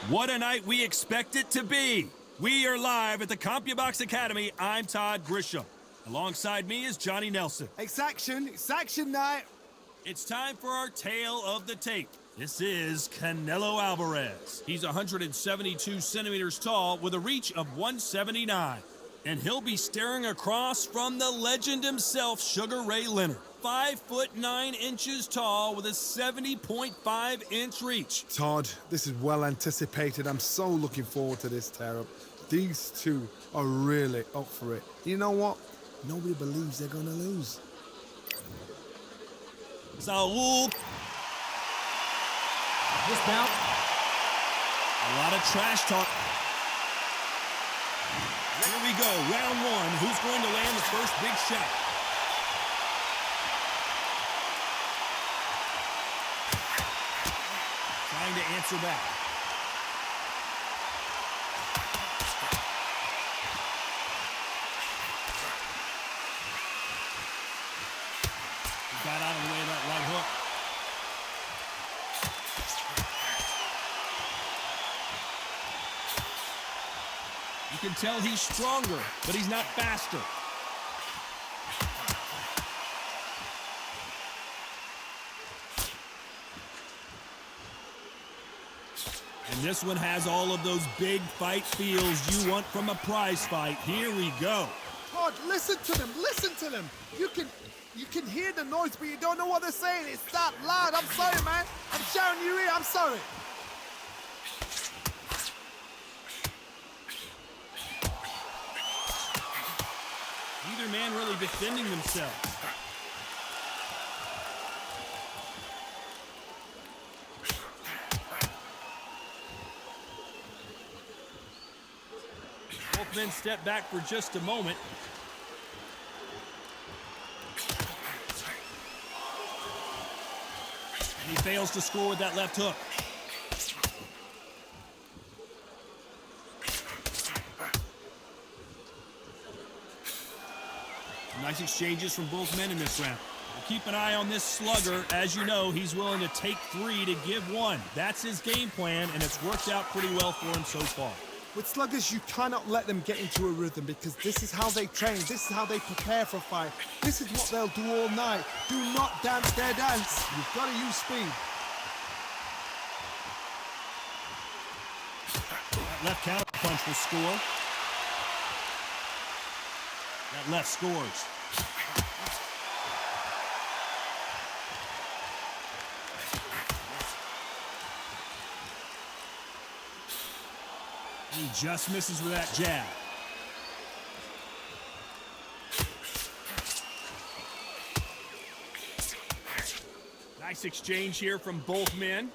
What a night we expect it to be. We are live at the CompuBox Academy. I'm Todd Grisham. Alongside me is Johnny Nelson. It's action night. It's time for our tale of the tape. This is Canelo Alvarez. He's 172 centimeters tall with a reach of 179. And he'll be staring across from the legend himself, Sugar Ray Leonard. 5'9" tall with a 70.5-inch reach. Todd, this is well anticipated. I'm so looking forward to this tear-up. These two are really up for it. You know what? Nobody believes they're gonna lose. Saul. This bout. A lot of trash talk. Here we go, round one. Who's going to land the first big shot? Trying to answer back. He got out of the way of that right hook. You can tell he's stronger, but he's not faster. And this one has all of those big fight feels you want from a prize fight. Here we go. Todd, listen to them. You can hear the noise, but you don't know what they're saying. It's that loud. I'm sorry, man. I'm shouting you in. I'm sorry. Neither man really defending themselves. Both men step back for just a moment. And he fails to score with that left hook. Nice exchanges from both men in this round. We'll keep an eye on this slugger. As you know, he's willing to take three to give one. That's his game plan, and it's worked out pretty well for him so far. With sluggers, you cannot let them get into a rhythm because this is how they train. This is how they prepare for a fight. This is what they'll do all night. Do not dance their dance. You've got to use speed. That left counter punch will score. That left scores. He just misses with that jab. Nice exchange here from both men.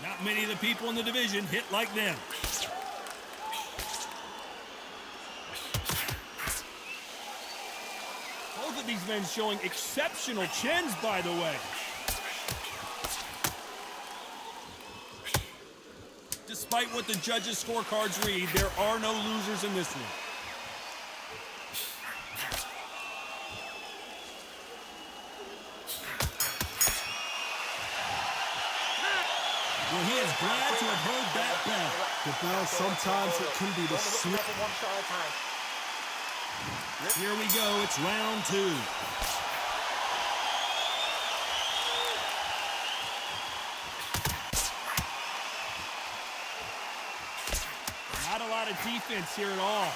Not many of the people in the division hit like them. Both of these men showing exceptional chins, by the way. Despite what the judges' scorecards read, there are no losers in this one. Well, he is glad to have heard that bell. The bell, sometimes it can be the slip. Here we go, it's round two. Not a lot of defense here at all.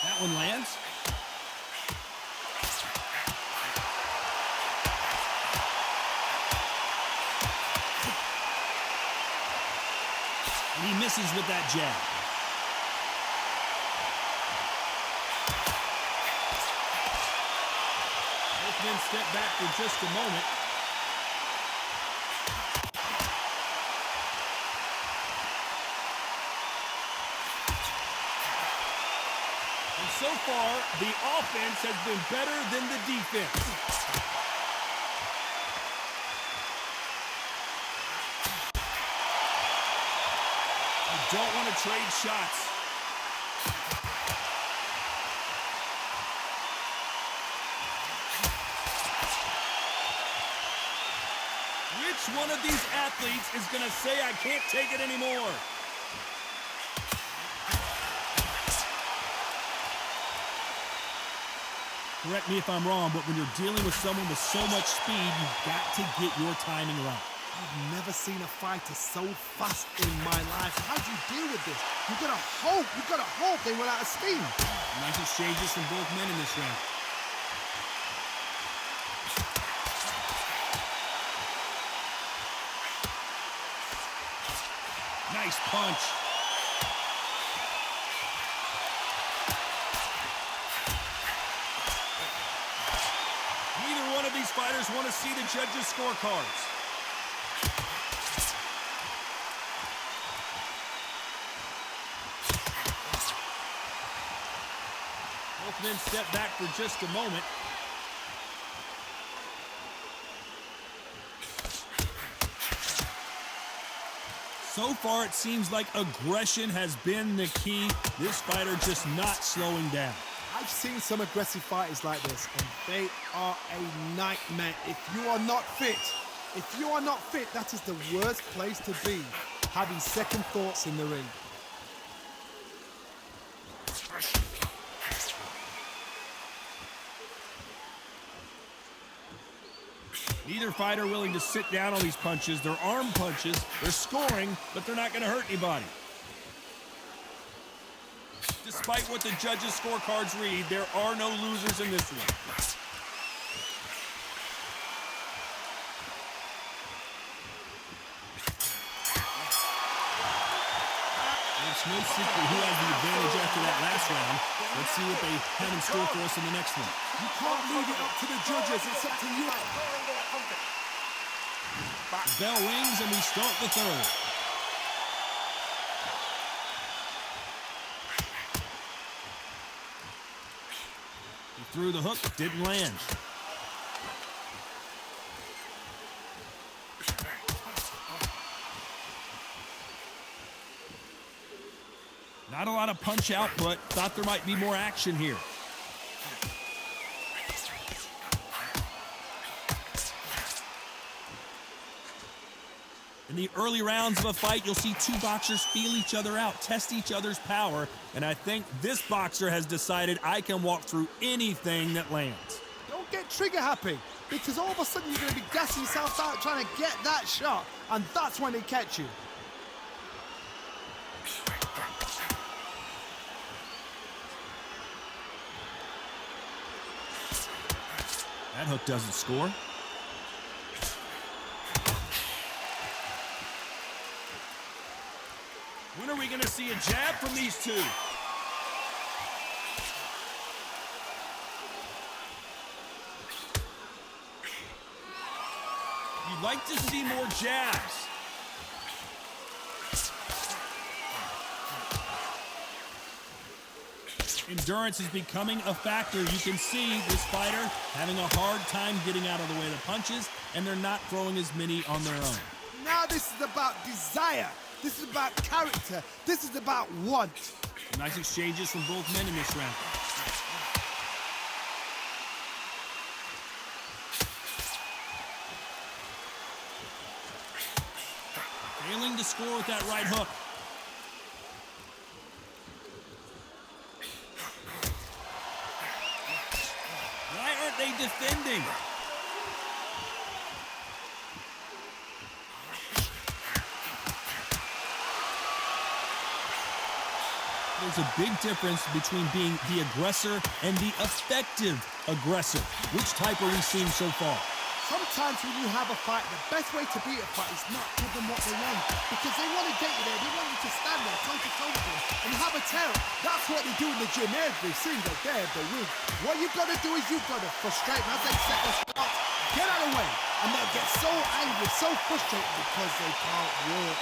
That one lands. And he misses with that jab. Both men step back for just a moment. And so far, the offense has been better than the defense. don't want to trade shots. Which one of these athletes is going to say, I can't take it anymore? Correct me if I'm wrong, but when you're dealing with someone with so much speed, you've got to get your timing right. I've never seen a fighter so fast in my life. How do you deal with this? You've got to hope they run out of steam. Nice exchanges from both men in this round. Nice punch. Neither one of these fighters want to see the judges' scorecards. Both men step back for just a moment. So far, it seems like aggression has been the key. This fighter just not slowing down. I've seen some aggressive fighters like this, and they are a nightmare. If you are not fit, that is the worst place to be, having second thoughts in the ring. Neither fighter willing to sit down on these punches. They're arm punches. They're scoring, but they're not going to hurt anybody. Despite what the judges' scorecards read, there are no losers in this one. It's no secret who has the advantage after that last round. Let's see what they have in store for us in the next one. You can't leave it up to the judges. It's up to you. The bell rings and we start the third. He threw the hook, didn't land. Not a lot of punch output. Thought there might be more action here. In the early rounds of a fight, you'll see two boxers feel each other out, test each other's power, and I think this boxer has decided I can walk through anything that lands. Don't get trigger happy, because all of a sudden you're going to be gassing yourself out trying to get that shot, and that's when they catch you. That hook doesn't score. When are we going to see a jab from these two? You'd like to see more jabs. Endurance is becoming a factor. You can see this fighter having a hard time getting out of the way of the punches, and they're not throwing as many on their own. Now this is about desire. This is about character. This is about want. Nice exchanges from both men in this round. Failing to score with that right hook. Why aren't they defending? There's a big difference between being the aggressor and the effective aggressor. Which type are we seeing so far? Sometimes when you have a fight, the best way to beat a fight is not give them what they want. Because they want to get you there. They want you to stand there, toe-to-toe with them, and have a tail. That's what they do in the gym every single day of the week. What you've got to do is you've got to frustrate them as they set the spots. Get out of the way. And they'll get so angry, so frustrated because they can't work.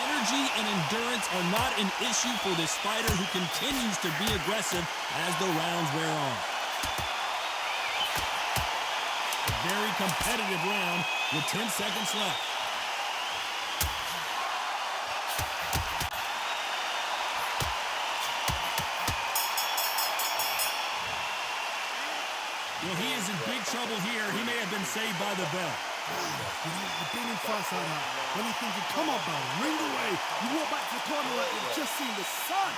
Energy and endurance are not an issue for this fighter who continues to be aggressive as the rounds wear on. very competitive round with 10 seconds left. Well, he is in big trouble here. He may have been saved by the bell. You know, I've been in fights like that. When you're thinking, come on, bell, ring away. You walk back to the corner like you've just seen the sun.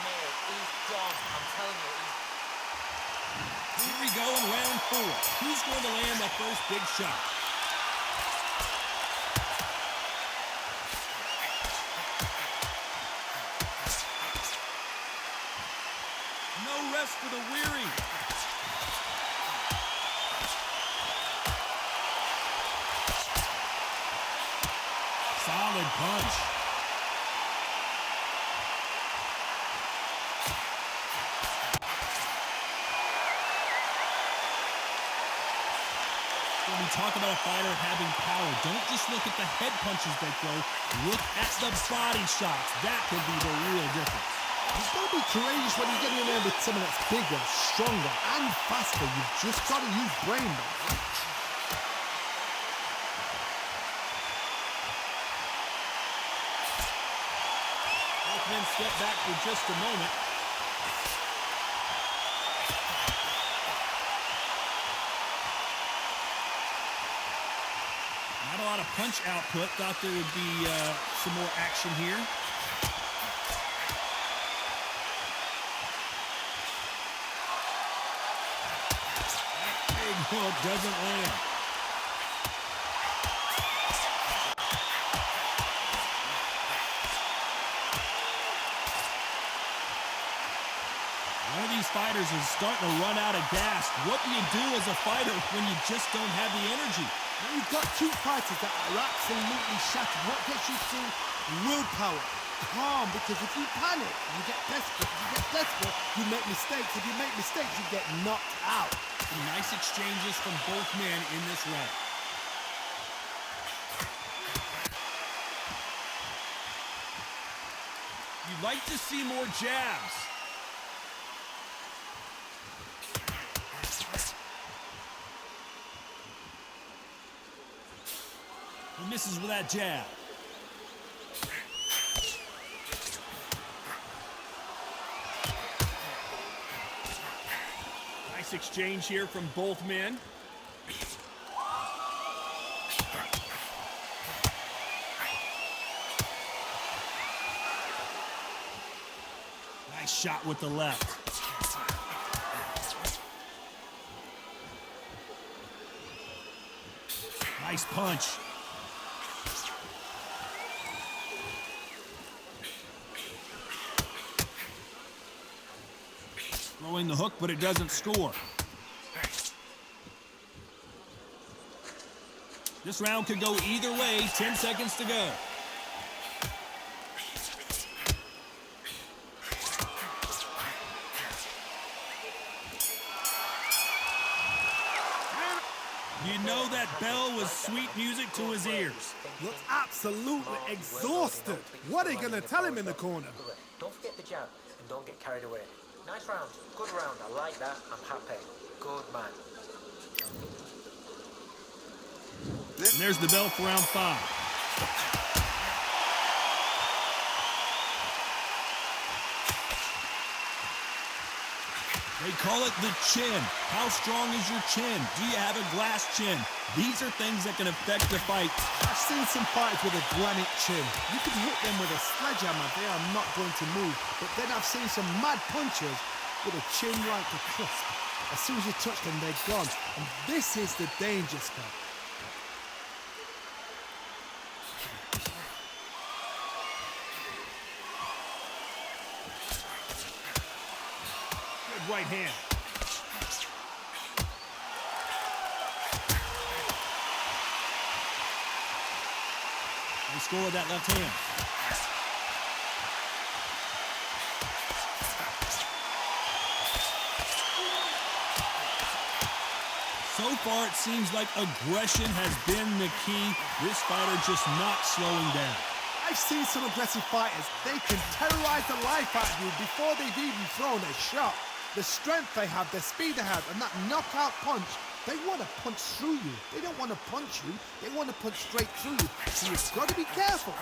He's gone. I'm telling you, Here we go in round 4. Who's going to land that first big shot? No rest for the weary. Solid punch. When we talk about a fighter having power, don't just look at the head punches they throw. Look at the body shots. That could be the real difference. You've got to be courageous when you're getting in there with someone that's bigger, stronger, and faster. You've just got to use brain, man. Then step back for just a moment. Not a lot of punch output. Thought there would be some more action here. That big hook doesn't land. One of these fighters is starting to run out of gas. What do you do as a fighter when you just don't have the energy? You've got two fighters that are absolutely shattered. What gets you through? Willpower. Calm, because if you panic, you get desperate. If you get desperate, you make mistakes. If you make mistakes, you get knocked out. Some nice exchanges from both men in this round. You'd like to see more jabs. He misses with that jab. Nice exchange here from both men. Nice shot with the left. Nice punch. Throwing the hook, but it doesn't score. This round could go either way. 10 seconds to go. You know that bell was sweet music to his ears. Looks absolutely exhausted. What are you going to tell him in the corner? don't forget the jab and don't get carried away. Nice round. Good round. I like that. I'm happy. Good man. And there's the bell for round 5. They call it the chin. How strong is your chin? Do you have a glass chin? These are things that can affect the fight. I've seen some fighters with a granite chin. You can hit them with a sledgehammer, they are not going to move. But then I've seen some mad punchers with a chin like a crisp. As soon as you touch them, they're gone. And this is the danger spot. Good right hand. They score with that left hand. So far, it seems like aggression has been the key. This fighter just not slowing down. I've seen some aggressive fighters. They can terrorize the life out of you before they've even thrown a shot. The strength they have, the speed they have, and that knockout punch They want to punch through you. They don't want to punch you. They want to punch straight through you. So you've got to be careful.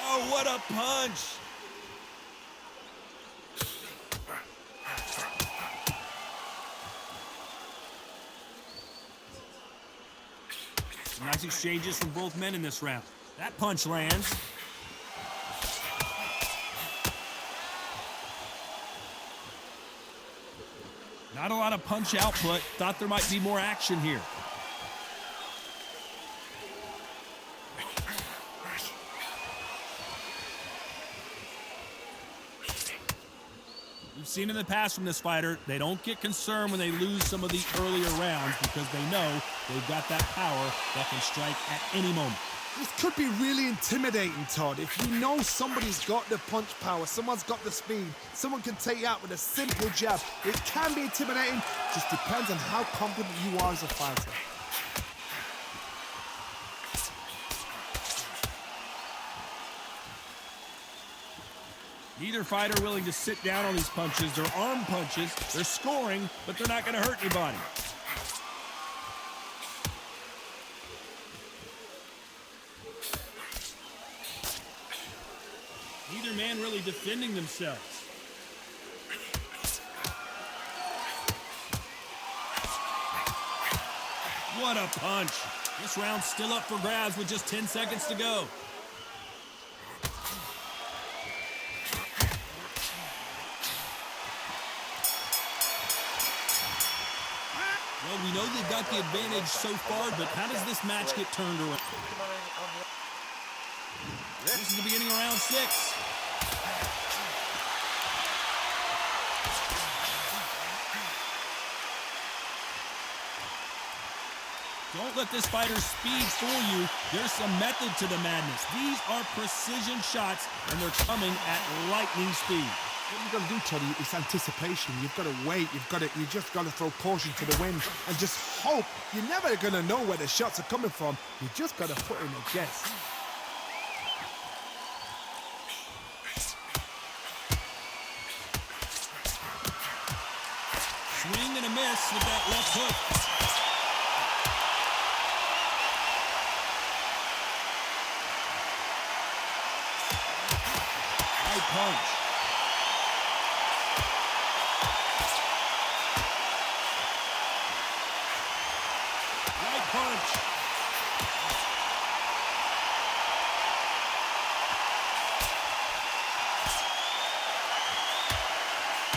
Oh, what a punch! Nice exchanges from both men in this round. That punch lands. Not a lot of punch output. Thought there might be more action here. We've seen in the past from this fighter, they don't get concerned when they lose some of the earlier rounds because they know they've got that power that can strike at any moment. This could be really intimidating, Todd. If you know somebody's got the punch power, someone's got the speed, someone can take you out with a simple jab. It can be intimidating, just depends on how confident you are as a fighter. Neither fighter willing to sit down on these punches. They're arm punches, they're scoring, but they're not going to hurt anybody. Neither man really defending themselves. What a punch. This round's still up for grabs with just 10 seconds to go. Well, we know they've got the advantage so far, but how does this match get turned around? This is the beginning of round 6. Don't let this fighter's speed fool you. There's some method to the madness. These are precision shots, and they're coming at lightning speed. What you've got to do, Toddy, is anticipation. You've got to wait. You just got to throw caution to the wind and just hope. You're never going to know where the shots are coming from. You just got to put in a guess. Swing and a miss with that left hook. Right punch. Right punch.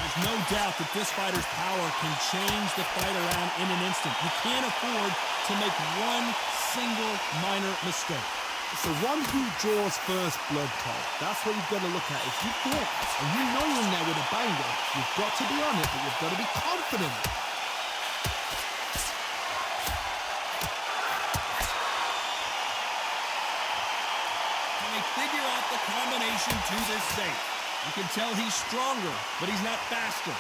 There's no doubt that this fighter's power can change the fight around in an instant. You can't afford to make one single minor mistake. It's the one who draws first blood, Todd. That's what you've got to look at. If you quit and you know you're in there with a banger, you've got to be on it, but you've got to be confident. Can they figure out the combination to this safe? You can tell he's stronger, but he's not faster.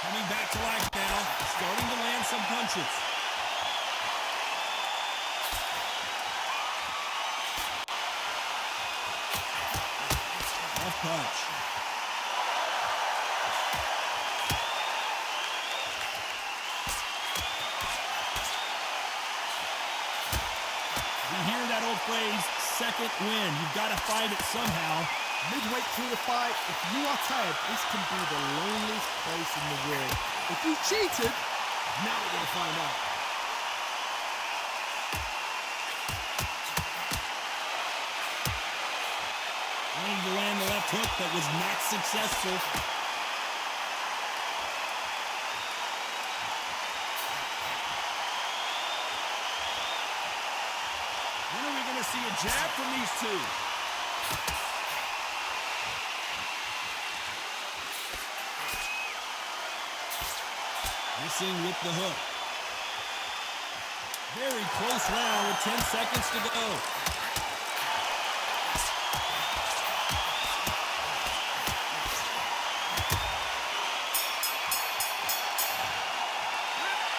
Coming back to life now, starting to land some punches. Left punch. You hear that old phrase, second win. You've got to find it somehow. Midway through the fight, if you are tired, this can be the loneliest place in the world. If you cheated, now we're going to find out. Trying to land the left hook that was not successful. When are we going to see a jab from these two? Missing with the hook. Very close round with 10 seconds to go.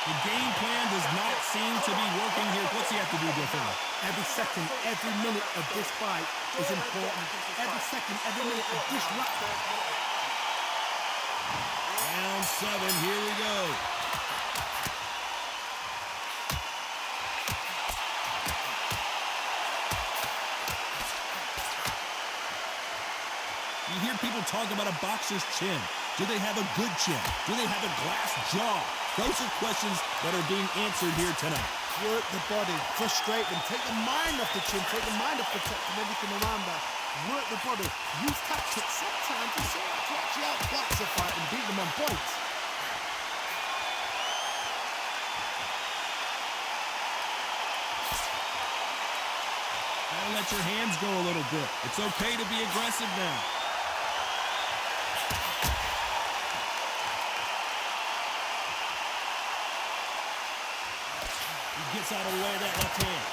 The game plan does not seem to be working here. What's he have to do differently? Every second, every minute of this fight is important. Every second, every minute of this round. Round 7, here we go. You hear people talk about a boxer's chin. Do they have a good chin? Do they have a glass jaw? Those are questions that are being answered here tonight. Work the body, frustrate them, take the mind off the chin, take the mind off protecting everything around that. Work the body, use tactics sometimes to actually outbox a fight and beat them on points. Gotta let your hands go a little bit. It's okay to be aggressive now. Gets out of the way of that left hand.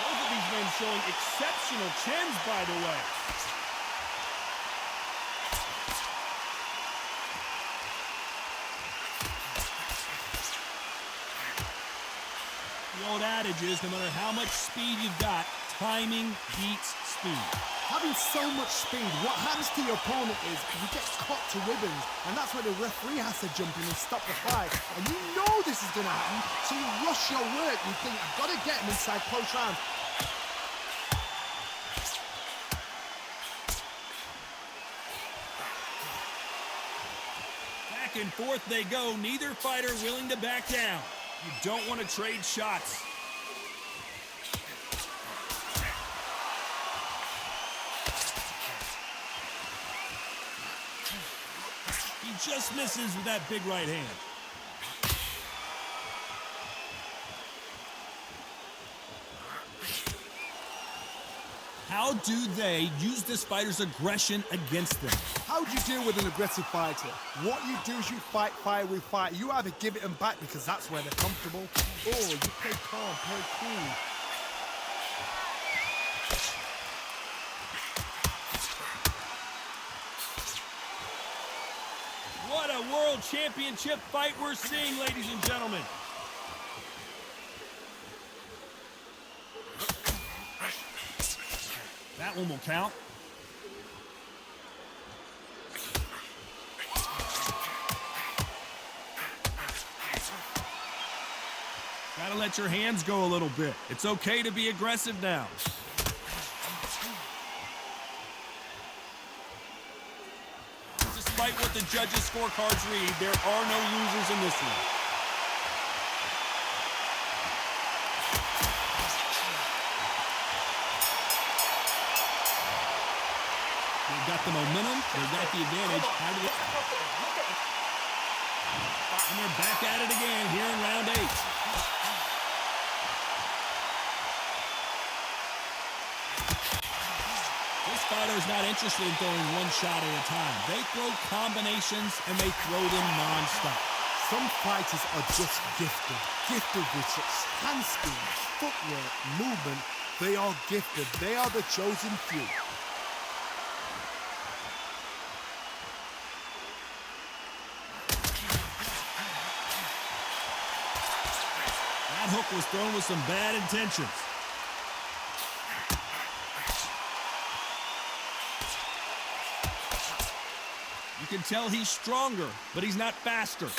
Both of these men showing exceptional chins, by the way. The old adage is, no matter how much speed you've got, timing beats speed. Having so much speed, what happens to your opponent is you get cut to ribbons, and that's where the referee has to jump in and stop the fight. And you know this is going to happen, so you rush your work. You think, I've got to get him inside close rounds. Back and forth they go, neither fighter willing to back down. You don't want to trade shots. He just misses with that big right hand. How do they use this fighter's aggression against them? How do you deal with an aggressive fighter? What you do is you fight fire with fire. You either give it them back because that's where they're comfortable, or you play calm, play cool. What a world championship fight we're seeing, ladies and gentlemen. That one will count. Gotta let your hands go a little bit. It's okay to be aggressive now. Despite what the judges' scorecards read, there are no losers in this one. They've got the momentum, they've got the advantage. And they're back at it again here in round 8. This fighter's not interested in throwing one shot at a time. They throw combinations and they throw them non-stop. Some fighters are just gifted. Gifted with such hand speed, footwork, movement. They are gifted. They are the chosen few. That hook was thrown with some bad intentions. You can tell he's stronger, but he's not faster.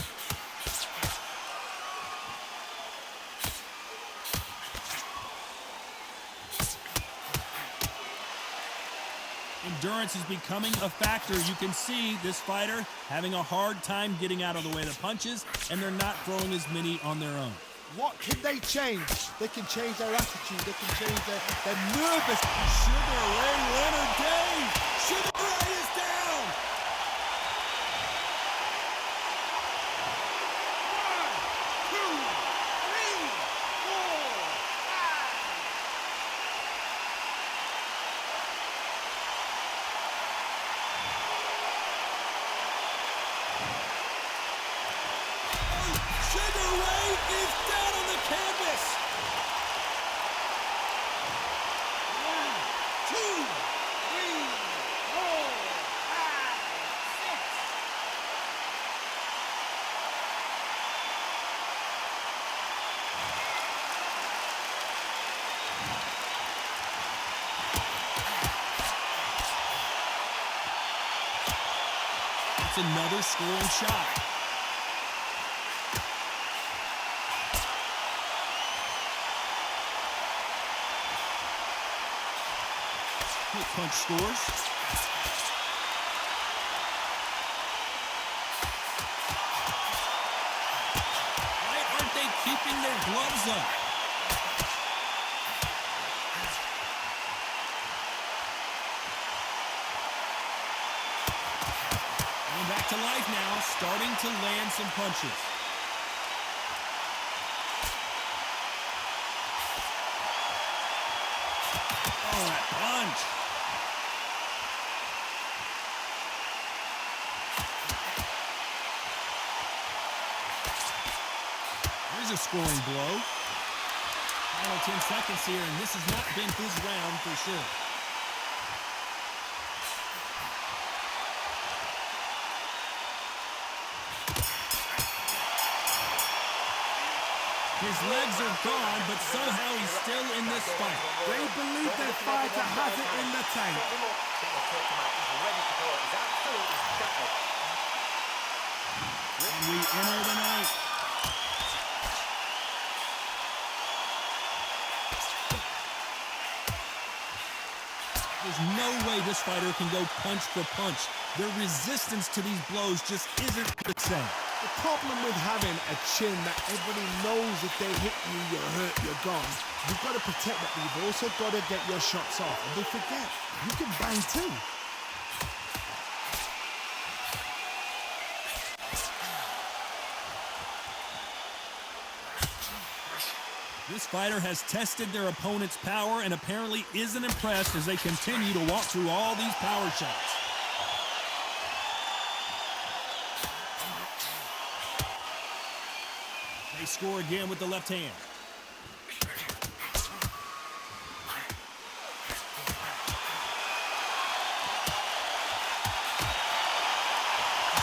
Endurance is becoming a factor. You can see this fighter having a hard time getting out of the way of the punches, and they're not throwing as many on their own. What can they change? They can change their attitude. They can change their nervous. Sugar Ray Leonard Dave. Sugar Ray is down. 1, 2, 3, 4, 5. Sugar Ray is down on the canvas. 1, 2, 3, That's another scoring shot. Quick punch scores. Why aren't they keeping their gloves up? Going back to life now, starting to land some punches. Oh, that punch. Here's a scoring blow. Final 10 seconds here, and this has not been his round for sure. His legs are gone, but somehow he's still in this fight. They believe their fighter has it in the tank. And we enter the night. There's no way this fighter can go punch for punch. Their resistance to these blows just isn't the same. The problem with having a chin that everybody knows if they hit you, you're hurt, you're gone. You've got to protect that, but you've also got to get your shots off. And they forget, you can bang too. This fighter has tested their opponent's power and apparently isn't impressed as they continue to walk through all these power shots. They score again with the left hand.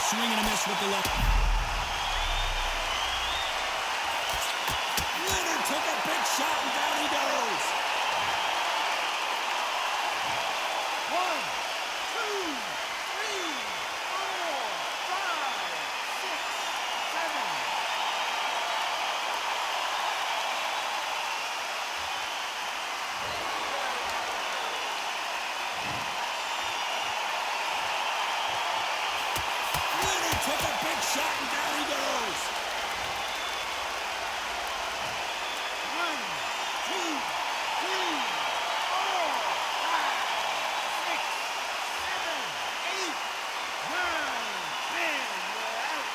Swing and a miss with the left. Leonard took a big shot and down he goes. 1, 2, 3, 4, 5, 6, 7. Leonard took a big shot and down he goes. 1, 2, 3, 4, 5, 6, 7, 8, 9, 10. We're out.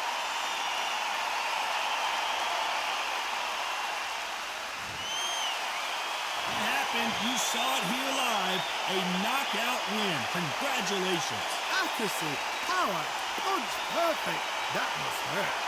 It happened. You saw it here live. A knockout win. Congratulations. Accuracy, power, punch, perfect. That must hurt.